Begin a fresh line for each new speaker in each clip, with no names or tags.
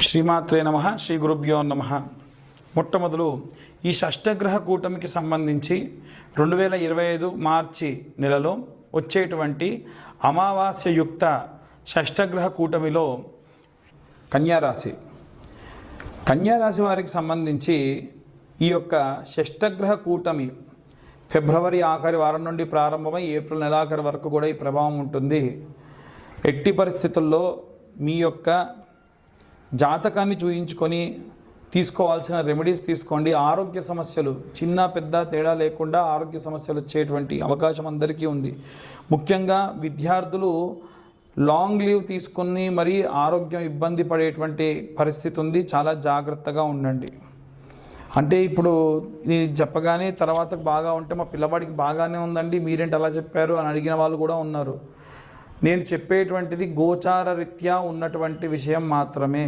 శ్రీమాత్రే నమః. శ్రీ గురుభ్యో నమః. మొట్టమొదలు ఈ షష్టగ్రహ కూటమికి సంబంధించి 2025 మార్చి నెలలో వచ్చేటువంటి అమావాస్యయుక్త షష్టగ్రహ కూటమిలో కన్యారాశి వారికి సంబంధించి ఈ యొక్క షష్టగ్రహ కూటమి ఫిబ్రవరి ఆఖరి వారం నుండి ప్రారంభమై ఏప్రిల్ నెలాఖరు వరకు కూడా ఈ ప్రభావం ఉంటుంది. ఎట్టి పరిస్థితుల్లో మీ యొక్క జాతకాన్ని చూయించుకొని తీసుకోవాల్సిన రెమెడీస్ తీసుకోండి. ఆరోగ్య సమస్యలు చిన్న పెద్ద తేడా లేకుండా ఆరోగ్య సమస్యలు వచ్చేటువంటి అవకాశం అందరికీ ఉంది. ముఖ్యంగా విద్యార్థులు లాంగ్ లీవ్ తీసుకొని మరీ ఆరోగ్యం ఇబ్బంది పడేటువంటి పరిస్థితి ఉంది. చాలా జాగ్రత్తగా ఉండండి. అంటే ఇప్పుడు ఇది చెప్పగానే తర్వాత బాగా ఉంటే మా పిల్లవాడికి బాగానే ఉందండి మీరేంటి అలా చెప్పారు అని అడిగిన వాళ్ళు కూడా ఉన్నారు. నేను చెప్పేటువంటిది గోచార రీత్యా ఉన్నటువంటి విషయం మాత్రమే.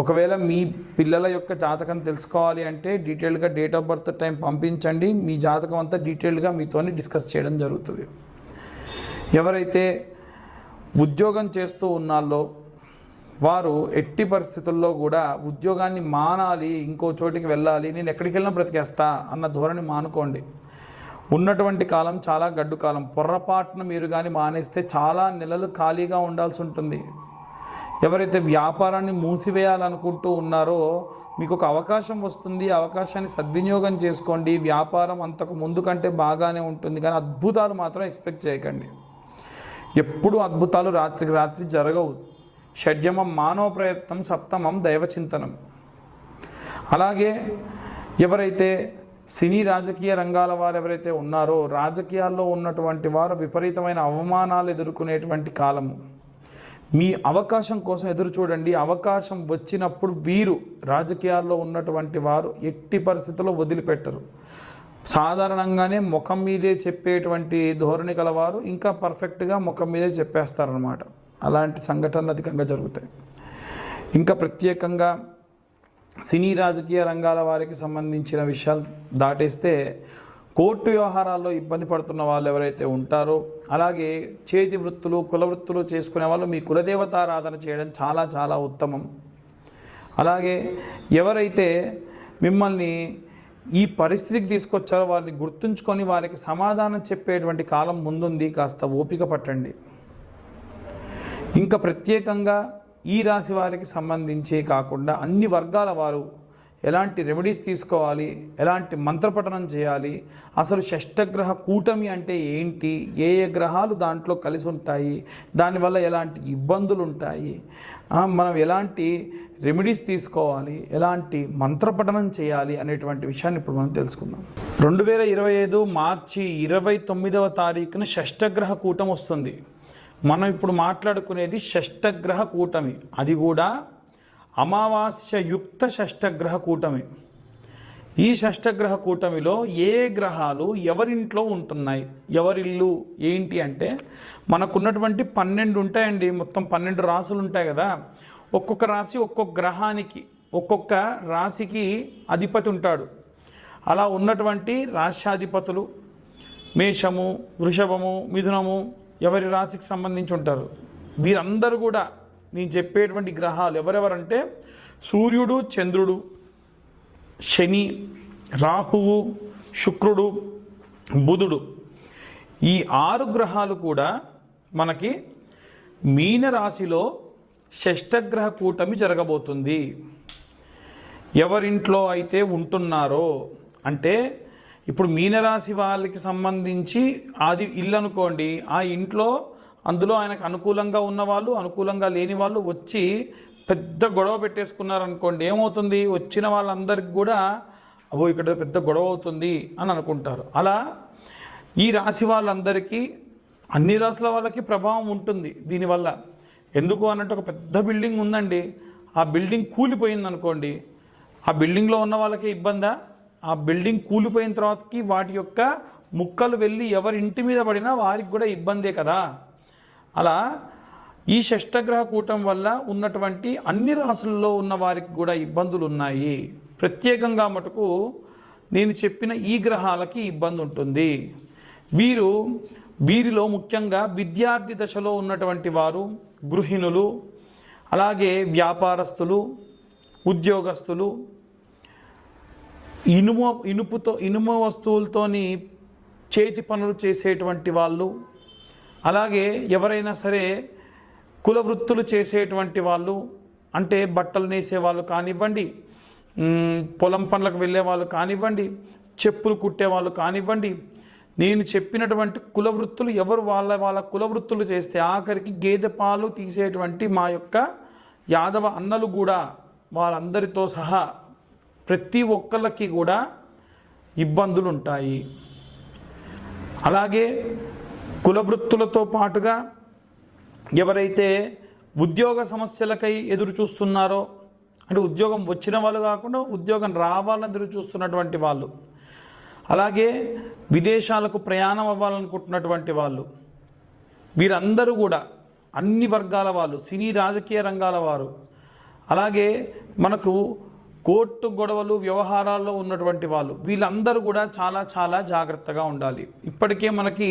ఒకవేళ మీ పిల్లల యొక్క జాతకం తెలుసుకోవాలి అంటే డీటెయిల్గా డేట్ ఆఫ్ బర్త్ టైం పంపించండి. మీ జాతకం అంతా డీటెయిల్గా మీతోని డిస్కస్ చేయడం జరుగుతుంది. ఎవరైతే ఉద్యోగం చేస్తూ ఉన్నారో వారు ఎట్టి పరిస్థితుల్లో కూడా ఉద్యోగాన్ని మానాలి, ఇంకో చోటికి వెళ్ళాలి, నేను ఎక్కడికి వెళ్ళినా బ్రతికేస్తా అన్న ధోరణి మానుకోండి. ఉన్నటువంటి కాలం చాలా గడ్డు కాలం. పొర్రపాటున మీరు కానీ మానేస్తే చాలా నెలలు ఖాళీగా ఉండాల్సి ఉంటుంది. ఎవరైతే వ్యాపారాన్ని మూసివేయాలనుకుంటూ ఉన్నారో మీకు ఒక అవకాశం వస్తుంది. అవకాశాన్ని సద్వినియోగం చేసుకోండి. వ్యాపారం అంతకు ముందు కంటే బాగానే ఉంటుంది, కానీ అద్భుతాలు మాత్రం ఎక్స్పెక్ట్ చేయకండి. ఎప్పుడు అద్భుతాలు రాత్రికి రాత్రి జరగవు. షడ్యమం మానవ ప్రయత్నం, సప్తమం దైవచింతనం. అలాగే ఎవరైతే సినీ రాజకీయ రంగాల వారు ఎవరైతే ఉన్నారో రాజకీయాల్లో ఉన్నటువంటి వారు విపరీతమైన అవమానాలు ఎదుర్కొనేటువంటి కాలము. మీ అవకాశం కోసం ఎదురు చూడండి. అవకాశం వచ్చినప్పుడు వీరు రాజకీయాల్లో ఉన్నటువంటి వారు ఎట్టి పరిస్థితుల్లో వదిలిపెట్టరు. సాధారణంగానే ముఖం మీదే చెప్పేటువంటి ధోరణి కలవారు ఇంకా పర్ఫెక్ట్గా ముఖం మీదే చెప్పేస్తారనమాట. అలాంటి సంఘటనలు అధికంగా జరుగుతాయి. ఇంకా ప్రత్యేకంగా సినీ రాజకీయ రంగాల వారికి సంబంధించిన విషయాలు దాటేస్తే కోర్టు వ్యవహారాల్లో ఇబ్బంది పడుతున్న వాళ్ళు ఎవరైతే ఉంటారో, అలాగే చేతి వృత్తులు కుల వృత్తులు చేసుకునే వాళ్ళు మీ కులదేవతారాధన చేయడం చాలా చాలా ఉత్తమం. అలాగే ఎవరైతే మిమ్మల్ని ఈ పరిస్థితికి తీసుకొచ్చారో వారిని గుర్తుంచుకొని వారికి సమాధానం చెప్పేటువంటి కాలం ముందుంది. కాస్త ఓపిక పట్టండి. ఇంకా ప్రత్యేకంగా ఈ రాశి వారికి సంబంధించి కాకుండా అన్ని వర్గాల వారు ఎలాంటి రెమెడీస్ తీసుకోవాలి, ఎలాంటి మంత్రపఠనం చేయాలి, అసలు షష్టగ్రహ కూటమి అంటే ఏంటి, ఏ ఏ గ్రహాలు దాంట్లో కలిసి ఉంటాయి, దానివల్ల ఎలాంటి ఇబ్బందులు ఉంటాయి, మనం ఎలాంటి రెమెడీస్ తీసుకోవాలి, ఎలాంటి మంత్రపఠనం చేయాలి అనేటువంటి విషయాన్ని ఇప్పుడు మనం తెలుసుకుందాం. 2025 మార్చి 29వ తారీఖున షష్టగ్రహ కూటమి వస్తుంది. మనం ఇప్పుడు మాట్లాడుకునేది షష్టగ్రహ కూటమి, అది కూడా అమావాస్యయుక్త షష్టగ్రహ కూటమి. ఈ షష్టగ్రహ కూటమిలో ఏ గ్రహాలు ఎవరింట్లో ఉంటున్నాయి, ఎవరిల్లు ఏంటి అంటే మనకున్నటువంటి 12 ఉంటాయండి. మొత్తం 12 రాసులు ఉంటాయి కదా. ఒక్కొక్క రాశి ఒక్కొక్క గ్రహానికి ఒక్కొక్క రాశికి అధిపతి ఉంటాడు. అలా ఉన్నటువంటి రాశ్యాధిపతులు మేషము, వృషభము, మిథునము ఎవరి రాశికి సంబంధించి ఉంటారు. వీరందరూ కూడా నేను చెప్పేటువంటి గ్రహాలు ఎవరెవరంటే సూర్యుడు, చంద్రుడు, శని, రాహువు, శుక్రుడు, బుధుడు, ఈ 6 గ్రహాలు కూడా మనకి మీనరాశిలో షష్టగ్రహ కూటమి జరగబోతుంది. ఎవరింట్లో అయితే ఉంటున్నారో అంటే ఇప్పుడు మీనరాశి వాళ్ళకి సంబంధించి అది ఇల్లు అనుకోండి. ఆ ఇంట్లో అందులో ఆయనకు అనుకూలంగా ఉన్నవాళ్ళు, అనుకూలంగా లేని వాళ్ళు వచ్చి పెద్ద గొడవ పెట్టేసుకున్నారనుకోండి. ఏమవుతుంది, వచ్చిన వాళ్ళందరికీ కూడా అబ్బో ఇక్కడ పెద్ద గొడవ అవుతుంది అని అనుకుంటారు. అలా ఈ రాశి వాళ్ళందరికీ అన్ని రాశుల వాళ్ళకి ప్రభావం ఉంటుంది దీనివల్ల. ఎందుకు అన్నట్టు ఒక పెద్ద బిల్డింగ్ ఉందండి, ఆ బిల్డింగ్ కూలిపోయింది అనుకోండి. ఆ బిల్డింగ్లో ఉన్న వాళ్ళకి ఇబ్బందా? ఆ బిల్డింగ్ కూలిపోయిన తర్వాతకి వాటి యొక్క ముక్కలు వెళ్ళి ఎవరి ఇంటి మీద పడినా వారికి కూడా ఇబ్బందే కదా. అలా ఈ షష్టగ్రహ కూటం వల్ల ఉన్నటువంటి అన్ని రాశుల్లో ఉన్న వారికి కూడా ఇబ్బందులు ఉన్నాయి. ప్రత్యేకంగా మటుకు నేను చెప్పిన ఈ గ్రహాలకి ఇబ్బంది ఉంటుంది. వీరిలో ముఖ్యంగా విద్యార్థి దశలో ఉన్నటువంటి వారు, గృహిణులు, అలాగే వ్యాపారస్తులు, ఉద్యోగస్తులు, ఇనుము వస్తువులతోని చేతి పనులు చేసేటువంటి వాళ్ళు, అలాగే ఎవరైనా సరే కుల వృత్తులు చేసేటువంటి వాళ్ళు, అంటే బట్టలు నేసే వాళ్ళు కానివ్వండి, పొలం పనులకు వెళ్ళే వాళ్ళు కానివ్వండి, చెప్పులు కుట్టే వాళ్ళు కానివ్వండి, నేను చెప్పినటువంటి కుల వృత్తులు ఎవరు వాళ్ళ కుల వృత్తులు చేస్తే ఆఖరికి గేదె పాలు తీసేటువంటి మా యొక్క యాదవ అన్నలు కూడా వాళ్ళందరితో సహా ప్రతి ఒక్కళ్ళకి కూడా ఇబ్బందులు ఉంటాయి. అలాగే కుల వృత్తులతో పాటుగా ఎవరైతే ఉద్యోగ సమస్యలకై ఎదురు చూస్తున్నారో, అంటే ఉద్యోగం వచ్చిన వాళ్ళు కాకుండా ఉద్యోగం రావాలని ఎదురు చూస్తున్నటువంటి వాళ్ళు, అలాగే విదేశాలకు ప్రయాణం అవ్వాలనుకుంటున్నటువంటి వాళ్ళు, వీరందరూ కూడా అన్ని వర్గాల వాళ్ళు, సినీ రాజకీయ రంగాల వారు, అలాగే మనకు కోర్టు గొడవలు వ్యవహారాల్లో ఉన్నటువంటి వాళ్ళు, వీళ్ళందరూ కూడా చాలా చాలా జాగ్రత్తగా ఉండాలి. ఇప్పటికే మనకి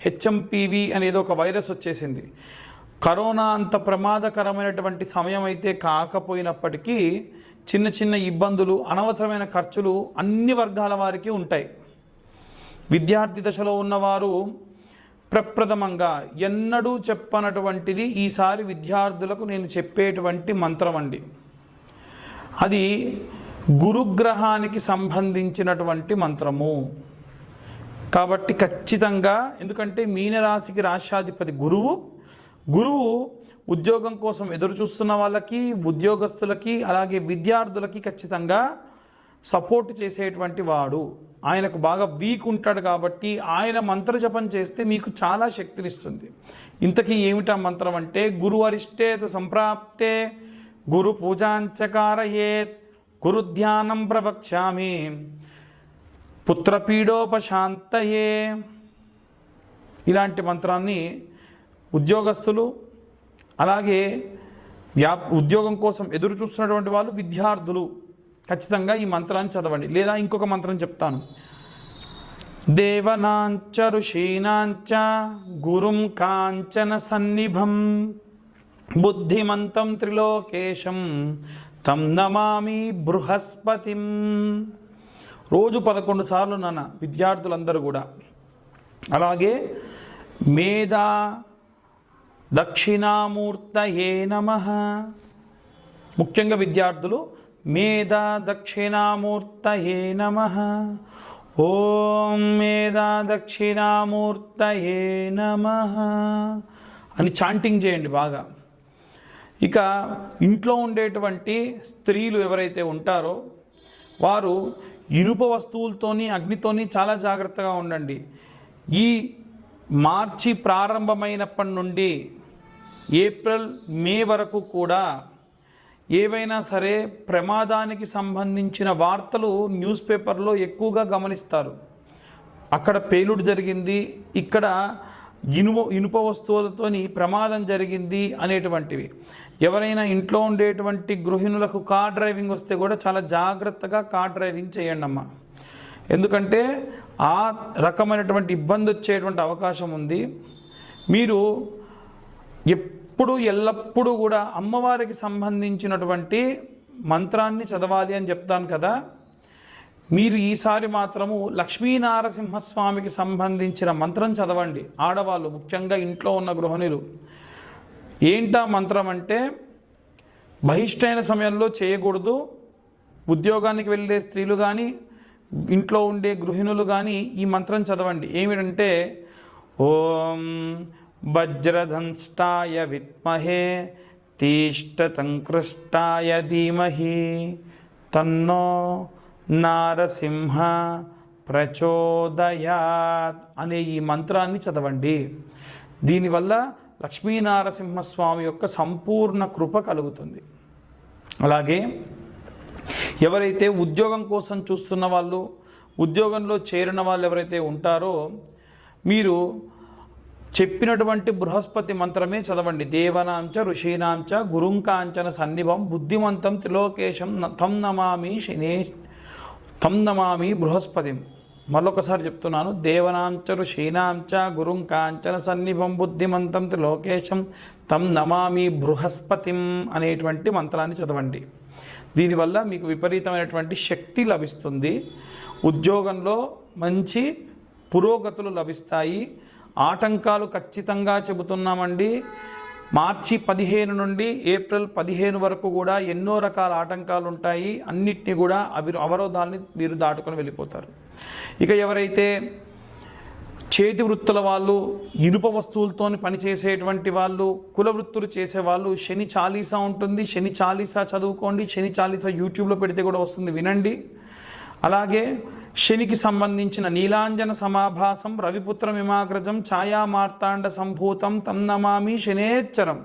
హెచ్ఎంపివి అనేది ఒక వైరస్ వచ్చేసింది. కరోనా అంత ప్రమాదకరమైనటువంటి సమయం అయితే కాకపోయినప్పటికీ చిన్న చిన్న ఇబ్బందులు, అనవసరమైన ఖర్చులు అన్ని వర్గాల వారికి ఉంటాయి. విద్యార్థి దశలో ఉన్నవారు ప్రప్రథమంగా ఎన్నడూ చెప్పనటువంటిది ఈసారి విద్యార్థులకు నేను చెప్పేటువంటి మంత్రం అండి. అది గురుగ్రహానికి సంబంధించినటువంటి మంత్రము కాబట్టి ఖచ్చితంగా, ఎందుకంటే మీనరాశికి రాశ్యాధిపతి గురువు ఉద్యోగం కోసం ఎదురు చూస్తున్న వాళ్ళకి, ఉద్యోగస్తులకి, అలాగే విద్యార్థులకి ఖచ్చితంగా సపోర్ట్ చేసేటువంటి వాడు. ఆయనకు బాగా వీక్ ఉంటాడు కాబట్టి ఆయన మంత్రజపం చేస్తే మీకు చాలా శక్తినిస్తుంది. ఇంతకీ ఏమిటా మంత్రం అంటే, గురు అరిష్టేతు సంప్రాప్తే గురు పూజాంచకారయేత్ గురు ధ్యానం ప్రవక్ష్యామి పుత్రపీడోపశాంతయే. ఇలాంటి మంత్రాన్ని ఉద్యోగస్తులు, అలాగే ఉద్యోగం కోసం ఎదురు చూస్తున్నటువంటి వాళ్ళు, విద్యార్థులు ఖచ్చితంగా ఈ మంత్రాన్ని చదవండి. లేదా ఇంకొక మంత్రం చెప్తాను. దేవనాంచ ఋషీనాంచ గురుం కాంచన సన్నిభం బుద్ధిమంతం త్రిలోకేశం తం నమామి బృహస్పతిం. రోజు 11 సార్లు నాన్న విద్యార్థులందరూ కూడా. అలాగే మేధా దక్షిణామూర్తయే నమః. ముఖ్యంగా విద్యార్థులు మేధా దక్షిణామూర్తయే నమః, ఓం మేధా దక్షిణామూర్తయే నమః అని చాంటింగ్ చేయండి బాగా. ఇక ఇంట్లో ఉండేటువంటి స్త్రీలు ఎవరైతే ఉంటారో వారు ఇనుప వస్తువులతోని, అగ్నితోని చాలా జాగ్రత్తగా ఉండండి. ఈ మార్చి ప్రారంభమైనప్పటి నుండి ఏప్రిల్, మే వరకు కూడా ఏవైనా సరే ప్రమాదానికి సంబంధించిన వార్తలు న్యూస్ పేపర్లో ఎక్కువగా గమనిస్తారు. అక్కడ పేలుడు జరిగింది, ఇక్కడ ఇనుప వస్తువులతోని ప్రమాదం జరిగింది అనేటువంటివి. ఎవరైనా ఇంట్లో ఉండేటువంటి గృహిణులకు కార్ డ్రైవింగ్ వస్తే కూడా చాలా జాగ్రత్తగా కార్ డ్రైవింగ్ చేయండి అమ్మా. ఎందుకంటే ఆ రకమైనటువంటి ఇబ్బంది వచ్చేటువంటి అవకాశం ఉంది. మీరు ఎల్లప్పుడూ కూడా అమ్మవారికి సంబంధించినటువంటి మంత్రాన్ని చదవాలి అని చెప్తాను కదా. మీరు ఈసారి మాత్రము లక్ష్మీనారసింహస్వామికి సంబంధించిన మంత్రం చదవండి. ఆడవాళ్ళు, ముఖ్యంగా ఇంట్లో ఉన్న గృహిణులు. ఏంటా మంత్రం అంటే, బహిష్టైన సమయంలో చేయకూడదు. ఉద్యోగానికి వెళ్ళే స్త్రీలు కానీ, ఇంట్లో ఉండే గృహిణులు కానీ ఈ మంత్రం చదవండి. ఏమిటంటే, ఓం వజ్రధంష్టాయ విద్మహే తీష్టతంకృష్టాయ ధీమహి తన్నో నారసింహ ప్రచోదయాత్ అనే ఈ మంత్రాన్ని చదవండి. దీనివల్ల లక్ష్మీనారసింహస్వామి యొక్క సంపూర్ణ కృప కలుగుతుంది. అలాగే ఎవరైతే ఉద్యోగం కోసం చూస్తున్న వాళ్ళు, ఉద్యోగంలో చేరిన వాళ్ళు ఎవరైతే ఉంటారో మీరు చెప్పినటువంటి బృహస్పతి మంత్రమే చదవండి. దేవనాంచ ఋషీనాంచ గురుంకాంచన సన్నిభం బుద్ధిమంతం త్రిలోకేశం తం నమామి బృహస్పతిం. మరొకసారి చెప్తున్నాను, దేవనాంచరు శ్రీనాంచ గురుం కాంచన సన్నిభం బుద్ధిమంతం లోకేశం తం నమామి బృహస్పతిం అనేటువంటి మంత్రాన్ని చదవండి. దీనివల్ల మీకు విపరీతమైనటువంటి శక్తి లభిస్తుంది, ఉద్యోగంలో మంచి పురోగతులు లభిస్తాయి. ఆటంకాలు ఖచ్చితంగా చెబుతున్నామండి. మార్చి 15 నుండి ఏప్రిల్ 15 వరకు కూడా ఎన్నో రకాల ఆటంకాలు ఉంటాయి. అన్నిటినీ కూడా అవరోధాలని మీరు దాటుకొని వెళ్ళిపోతారు. ఇక ఎవరైతే చేతి వృత్తుల వాళ్ళు, ఇనుప వస్తువులతో పనిచేసేటువంటి వాళ్ళు, కుల వృత్తులు చేసేవాళ్ళు, శని చాలీసా ఉంటుంది. శని చాలీసా చదువుకోండి. శని చాలీసా యూట్యూబ్లో పెడితే కూడా వస్తుంది, వినండి. అలాగే శనికి సంబంధించిన నీలాంజన సమాభాసం రవిపుత్రమిమాగ్రజం ఛాయా మార్తాండ సంభూతం తం నమామి శనేచ్చరం.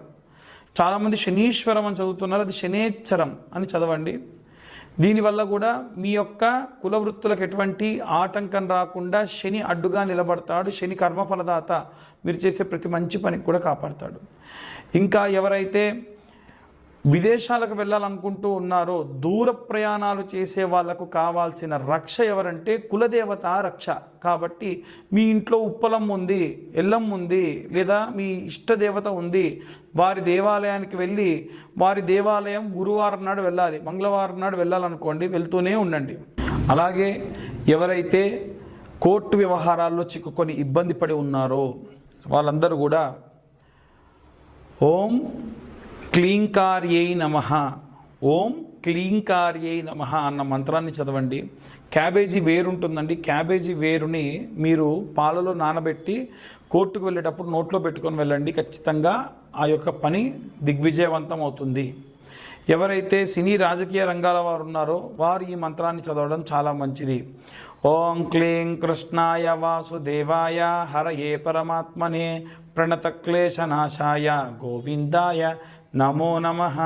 చాలామంది శనీశ్వరం అని చదువుతున్నారు, అది శనేచ్చరం అని చదవండి. దీనివల్ల కూడా మీ యొక్క కుల వృత్తులకు ఎటువంటి ఆటంకం రాకుండా శని అడ్డుగా నిలబడతాడు. శని కర్మఫలదాత, మీరు చేసే ప్రతి మంచి పనికి కూడా కాపాడతాడు. ఇంకా ఎవరైతే విదేశాలకు వెళ్ళాలనుకుంటూ ఉన్నారో, దూర ప్రయాణాలు చేసే వాళ్లకు కావాల్సిన రక్ష ఎవరంటే కులదేవత రక్ష. కాబట్టి మీ ఇంట్లో ఉప్పలం ఉంది, ఎల్లం ఉంది, లేదా మీ ఇష్టదేవత ఉంది, వారి దేవాలయానికి వెళ్ళి, వారి దేవాలయం గురువారం నాడు వెళ్ళాలి, మంగళవారం నాడు వెళ్ళాలనుకోండి, వెళ్తూనే ఉండండి. అలాగే ఎవరైతే కోర్టు వ్యవహారాల్లో చిక్కుకొని ఇబ్బంది పడి ఉన్నారో వాళ్ళందరూ కూడా ఓం క్లీంకార్యై నమః, ఓం క్లీంకార్యై నమః అన్న మంత్రాన్ని చదవండి. క్యాబేజీ వేరు ఉంటుందండి, క్యాబేజీ వేరుని మీరు పాలలో నానబెట్టి కోర్టుకు వెళ్ళేటప్పుడు నోట్లో పెట్టుకొని వెళ్ళండి. ఖచ్చితంగా ఆ యొక్క పని దిగ్విజయవంతం అవుతుంది. ఎవరైతే సినీ రాజకీయ రంగాల వారు ఉన్నారో వారు ఈ మంత్రాన్ని చదవడం చాలా మంచిది. ఓం క్లీం కృష్ణాయ వాసుదేవాయ హరయే పరమాత్మనే ప్రణతక్లేశనాశాయ గోవిందాయ నమో నమః.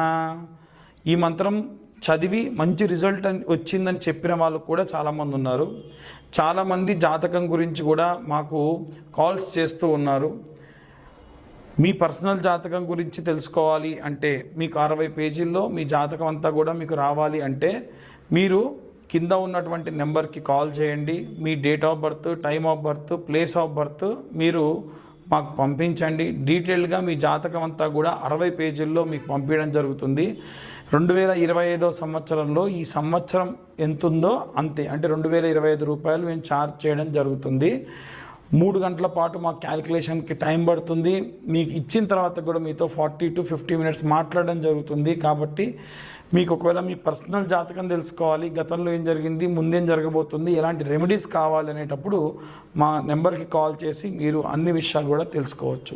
ఈ మంత్రం చదివి మంచి రిజల్ట్ వచ్చిందని చెప్పిన వాళ్ళు కూడా చాలామంది ఉన్నారు. చాలామంది జాతకం గురించి కూడా మాకు కాల్స్ చేస్తూ ఉన్నారు. మీ పర్సనల్ జాతకం గురించి తెలుసుకోవాలి అంటే, మీకు 60 పేజీల్లో మీ జాతకం అంతా కూడా మీకు రావాలి అంటే, మీరు కింద ఉన్నటువంటి నెంబర్కి కాల్ చేయండి. మీ date of birth, time of birth, place of birth మీరు మాకు పంపించండి. డీటెయిల్గా మీ జాతకం అంతా కూడా 60 పేజీల్లో మీకు పంపించడం జరుగుతుంది. 2025 సంవత్సరంలో ఈ సంవత్సరం ఎంతుందో అంతే, అంటే 2025 రూపాయలు మేము ఛార్జ్ చేయడం జరుగుతుంది. 3 గంటల పాటు మా క్యాలిక్యులేషన్కి టైం పడుతుంది. మీకు ఇచ్చిన తర్వాత కూడా మీతో 40 to 50 మినిట్స్ మాట్లాడడం జరుగుతుంది. కాబట్టి మీకు ఒకవేళ మీ పర్సనల్ జాతకం తెలుసుకోవాలి, గతంలో ఏం జరిగింది, ముందేం జరగబోతుంది, ఎలాంటి రెమెడీస్ కావాలి అనేటప్పుడు మా నెంబర్కి కాల్ చేసి మీరు అన్ని విషయాలు కూడా తెలుసుకోవచ్చు.